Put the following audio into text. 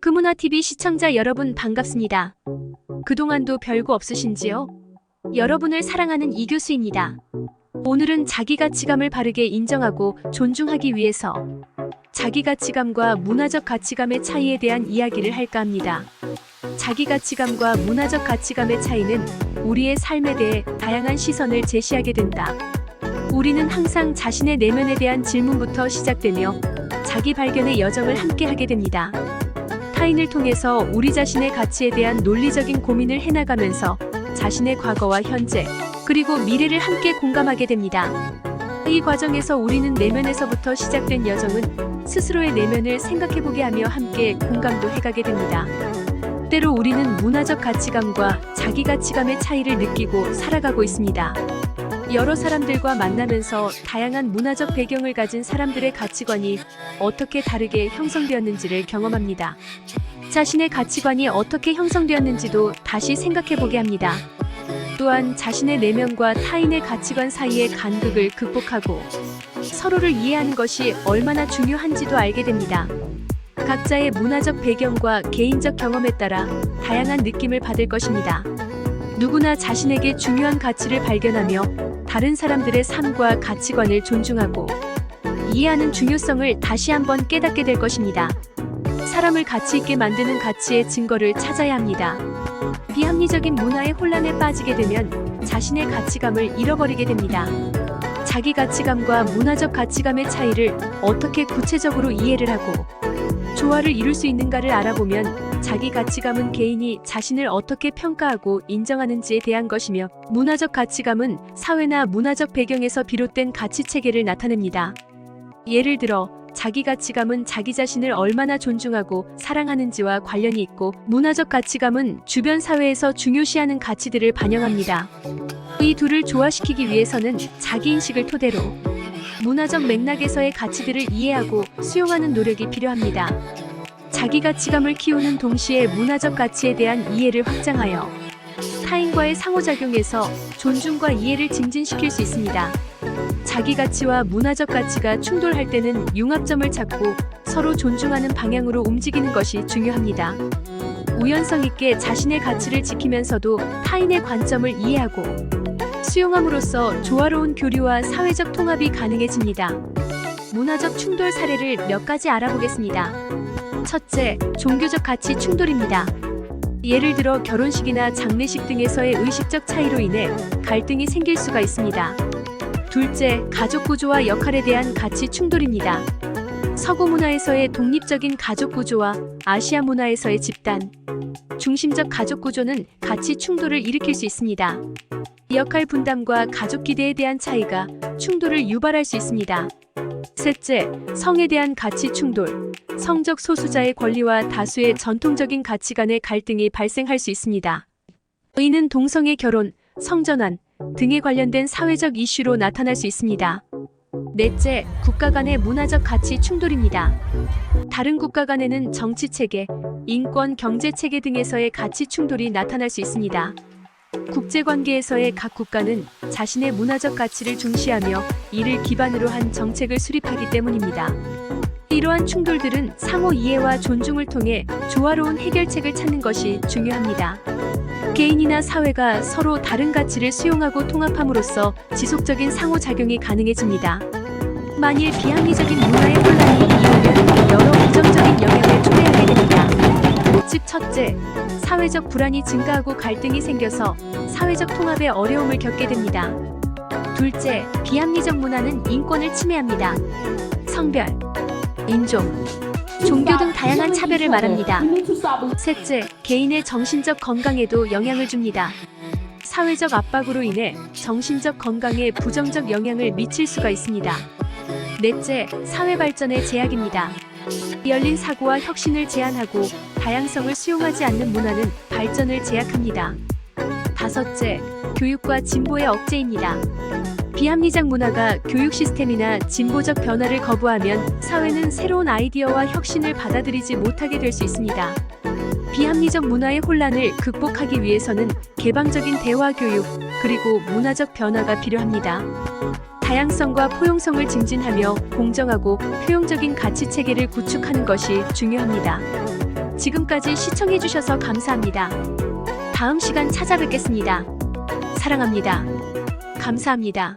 금문화TV 시청자 여러분 반갑습니다. 그동안도 별거 없으신지요? 여러분을 사랑하는 이교수입니다. 오늘은 자기 가치감을 바르게 인정하고 존중하기 위해서 자기 가치감과 문화적 가치감의 차이에 대한 이야기를 할까 합니다. 자기 가치감과 문화적 가치감의 차이는 우리의 삶에 대해 다양한 시선을 제시하게 된다. 우리는 항상 자신의 내면에 대한 질문부터 시작되며 자기 발견의 여정을 함께 하게 됩니다. 타인을 통해서 우리 자신의 가치에 대한 논리적인 고민을 해나가면서 자신의 과거와 현재, 그리고 미래를 함께 공감하게 됩니다. 이 과정에서 우리는 내면에서부터 시작된 여정은 스스로의 내면을 생각해보게 하며 함께 공감도 해가게 됩니다. 때로 우리는 문화적 가치감과 자기 가치감의 차이를 느끼고 살아가고 있습니다. 여러 사람들과 만나면서 다양한 문화적 배경을 가진 사람들의 가치관이 어떻게 다르게 형성되었는지를 경험합니다. 자신의 가치관이 어떻게 형성되었는지도 다시 생각해보게 합니다. 또한 자신의 내면과 타인의 가치관 사이의 간극을 극복하고 서로를 이해하는 것이 얼마나 중요한지도 알게 됩니다. 각자의 문화적 배경과 개인적 경험에 따라 다양한 느낌을 받을 것입니다. 누구나 자신에게 중요한 가치를 발견하며 다른 사람들의 삶과 가치관을 존중하고 이해하는 중요성을 다시 한번 깨닫게 될 것입니다. 사람을 가치 있게 만드는 가치의 증거를 찾아야 합니다. 비합리적인 문화의 혼란에 빠지게 되면 자신의 가치감을 잃어버리게 됩니다. 자기 가치감과 문화적 가치감의 차이를 어떻게 구체적으로 이해를 하고 조화를 이룰 수 있는가를 알아보면 자기 가치감은 개인이 자신을 어떻게 평가하고 인정하는지에 대한 것이며 문화적 가치감은 사회나 문화적 배경에서 비롯된 가치 체계를 나타냅니다. 예를 들어 자기 가치감은 자기 자신을 얼마나 존중하고 사랑하는지와 관련이 있고 문화적 가치감은 주변 사회에서 중요시하는 가치들을 반영합니다. 이 둘을 조화시키기 위해서는 자기인식을 토대로 문화적 맥락에서의 가치들을 이해하고 수용하는 노력이 필요합니다. 자기 가치감을 키우는 동시에 문화적 가치에 대한 이해를 확장하여 타인과의 상호작용에서 존중과 이해를 증진시킬 수 있습니다. 자기 가치와 문화적 가치가 충돌할 때는 융합점을 찾고 서로 존중하는 방향으로 움직이는 것이 중요합니다. 우연성 있게 자신의 가치를 지키면서도 타인의 관점을 이해하고 수용함으로써 조화로운 교류와 사회적 통합이 가능해집니다. 문화적 충돌 사례를 몇 가지 알아보겠습니다. 첫째, 종교적 가치 충돌입니다. 예를 들어 결혼식이나 장례식 등에서의 의식적 차이로 인해 갈등이 생길 수가 있습니다. 둘째, 가족 구조와 역할에 대한 가치 충돌입니다. 서구 문화에서의 독립적인 가족 구조와 아시아 문화에서의 집단, 중심적 가족 구조는 가치 충돌을 일으킬 수 있습니다. 역할 분담과 가족 기대에 대한 차이가 충돌을 유발할 수 있습니다. 셋째, 성에 대한 가치 충돌. 성적 소수자의 권리와 다수의 전통적인 가치 간의 갈등이 발생할 수 있습니다. 이는 동성애 결혼, 성전환 등에 관련된 사회적 이슈로 나타날 수 있습니다. 넷째, 국가 간의 문화적 가치 충돌입니다. 다른 국가 간에는 정치 체계, 인권, 경제 체계 등에서의 가치 충돌이 나타날 수 있습니다. 국제관계에서의 각 국가는 자신의 문화적 가치를 중시하며 이를 기반으로 한 정책을 수립하기 때문입니다. 이러한 충돌들은 상호 이해와 존중을 통해 조화로운 해결책을 찾는 것이 중요합니다. 개인이나 사회가 서로 다른 가치를 수용하고 통합함으로써 지속적인 상호작용이 가능해집니다. 만일 비합리적인 문화의 혼란이 이어지면 여러 부정적인 영향을 초래하게 됩니다. 즉 첫째, 사회적 불안이 증가하고 갈등이 생겨서 사회적 통합에 어려움을 겪게 됩니다. 둘째, 비합리적 문화는 인권을 침해합니다. 성별, 인종, 종교 등 다양한 차별을 말합니다. 셋째, 개인의 정신적 건강에도 영향을 줍니다. 사회적 압박으로 인해 정신적 건강에 부정적 영향을 미칠 수가 있습니다. 넷째, 사회 발전의 제약입니다. 열린 사고와 혁신을 제한하고 다양성을 수용하지 않는 문화는 발전을 제약합니다. 다섯째, 교육과 진보의 억제입니다. 비합리적 문화가 교육 시스템이나 진보적 변화를 거부하면 사회는 새로운 아이디어와 혁신을 받아들이지 못하게 될 수 있습니다. 비합리적 문화의 혼란을 극복하기 위해서는 개방적인 대화 교육, 그리고 문화적 변화가 필요합니다. 다양성과 포용성을 증진하며 공정하고 포용적인 가치 체계를 구축하는 것이 중요합니다. 지금까지 시청해주셔서 감사합니다. 다음 시간 찾아뵙겠습니다. 사랑합니다. 감사합니다.